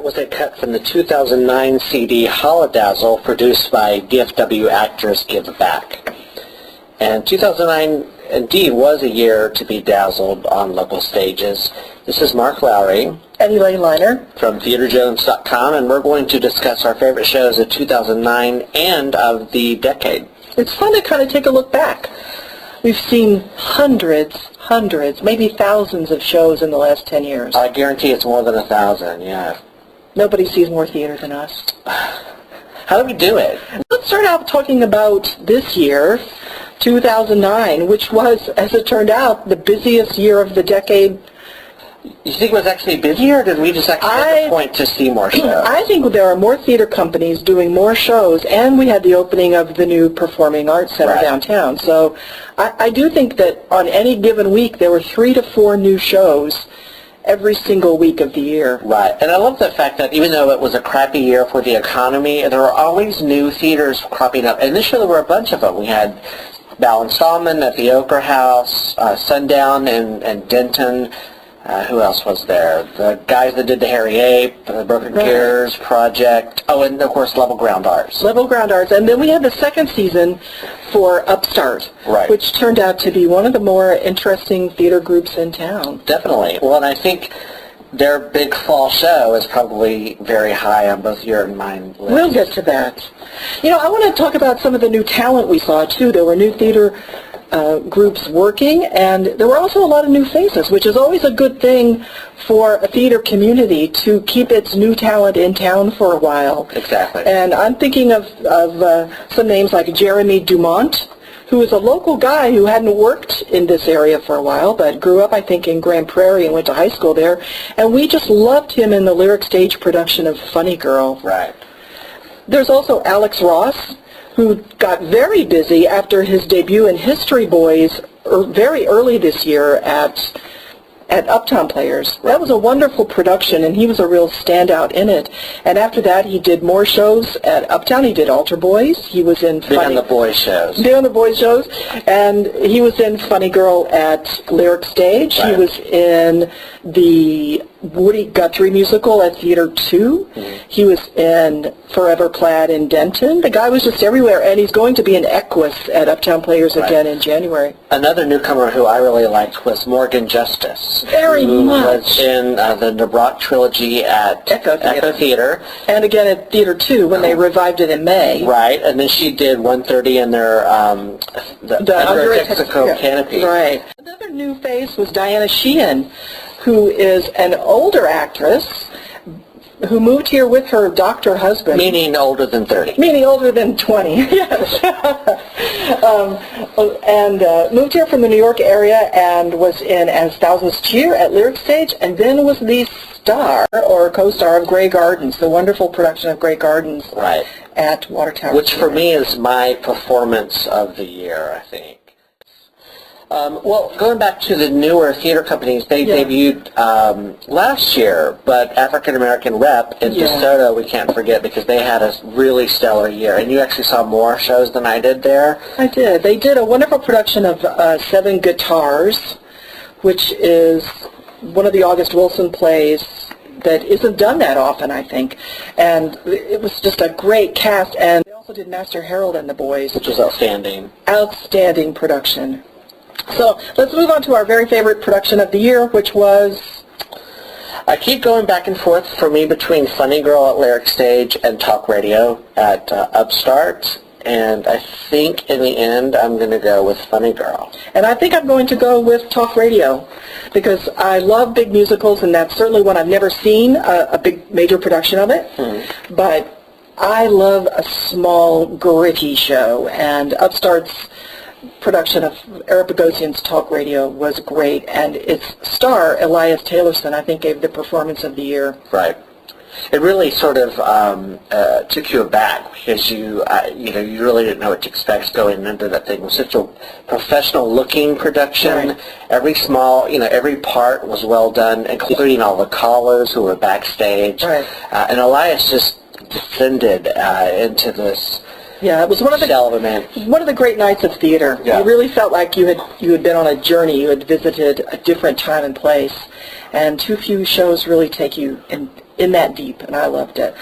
was a cut from the 2009 CD Holodazzle, produced by DFW actress Give Back. And 2009 indeed was a year to be dazzled on local stages. This is Mark Lowry and Elaine Liner from TheaterJones.com, and we're going to discuss our favorite shows of 2009 and of the decade. It's fun to kind of take a look back. We've seen hundreds, maybe thousands of shows in the last 10 years. I guarantee it's more than 1,000, yeah. Nobody sees more theater than us. How do we do it? Let's start out talking about this year, 2009, which was, as it turned out, the busiest year of the decade. You think it was actually busier, or did we just actually have the point to see more shows? I think there are more theater companies doing more shows, and we had the opening of the new Performing Arts Center downtown. So I do think that on any given week there were 3 to 4 new shows every single week of the year. Right, and I love the fact that even though it was a crappy year for the economy, there were always new theaters cropping up. And this year there were a bunch of them. We had Bal Stallman at the Ochre House, Sundown and Denton. Who else was there? The guys that did the Hairy Ape, the Broken Gears Project. Oh, and of course Level Ground Arts. Level Ground Arts. And then we had the second season for Upstart, which turned out to be one of the more interesting theater groups in town. Definitely. Well, and I think their big fall show is probably very high on both your and mine lists. We'll get to that. You know, I want to talk about some of the new talent we saw, too. There were new theater groups working, and there were also a lot of new faces, which is always a good thing for a theater community to keep its new talent in town for a while. Exactly. And I'm thinking of some names like Jeremy Dumont, who is a local guy who hadn't worked in this area for a while, but grew up, I think, in Grand Prairie and went to high school there. And we just loved him in the Lyric Stage production of Funny Girl. Right. There's also Alex Ross, who got very busy after his debut in History Boys very early this year at Uptown Players. That was a wonderful production, and he was a real standout in it. And after that, he did more shows at Uptown. He did Altar Boys. He was in Big on the boys shows. Big on the boys shows. And he was in Funny Girl at Lyric Stage. He was in the Woody Guthrie musical at Theater 2. He was in Forever Plaid in Denton. The guy was just everywhere, and he's going to be in Equus at Uptown Players again in January. Another newcomer who I really liked was Morgan Justice. Very who much. was in the Nabrock trilogy at Echo Theater. And again at Theater 2 when they revived it in May. Right, and then she did 1:30 in their the Under a Texaco Canopy. Right. Another new face was Diana Sheehan, who is an older actress who moved here with her doctor husband. Meaning older than 30. Meaning older than 20, yes. And moved here from the New York area and was in As Thousands Cheer at Lyric Stage, and then was the star or co-star of Grey Gardens, the wonderful production of Grey Gardens at Water Tower. Which for me is my performance of the year, I think. Well, going back to the newer theater companies, they debuted last year, but African American Rep in DeSoto we can't forget because they had a really stellar year. And you actually saw more shows than I did there. I did. They did a wonderful production of 7 Guitars, which is one of the August Wilson plays that isn't done that often, I think. And it was just a great cast. And they also did Master Harold and the Boys. Which was outstanding. Outstanding production. So let's move on to our very favorite production of the year, which was... I keep going back and forth for me between Funny Girl at Lyric Stage and Talk Radio at Upstart. And I think in the end I'm going to go with Funny Girl. And I think I'm going to go with Talk Radio because I love big musicals, and that's certainly one I've never seen, a big major production of it. But I love a small, gritty show, and Upstart's production of Eric Bogosian's Talk Radio was great, and its star, Elias Taylorson, I think gave the performance of the year. Right. It really sort of took you aback because you really didn't know what to expect going into that thing. It was such a professional-looking production. Every every part was well done, including all the callers who were backstage. And Elias just descended into this Yeah, it was one of the Hell of a man. one of the great nights of theater. Yeah. You really felt like you had been on a journey. You had visited a different time and place, and too few shows really take you in that deep, and I loved it.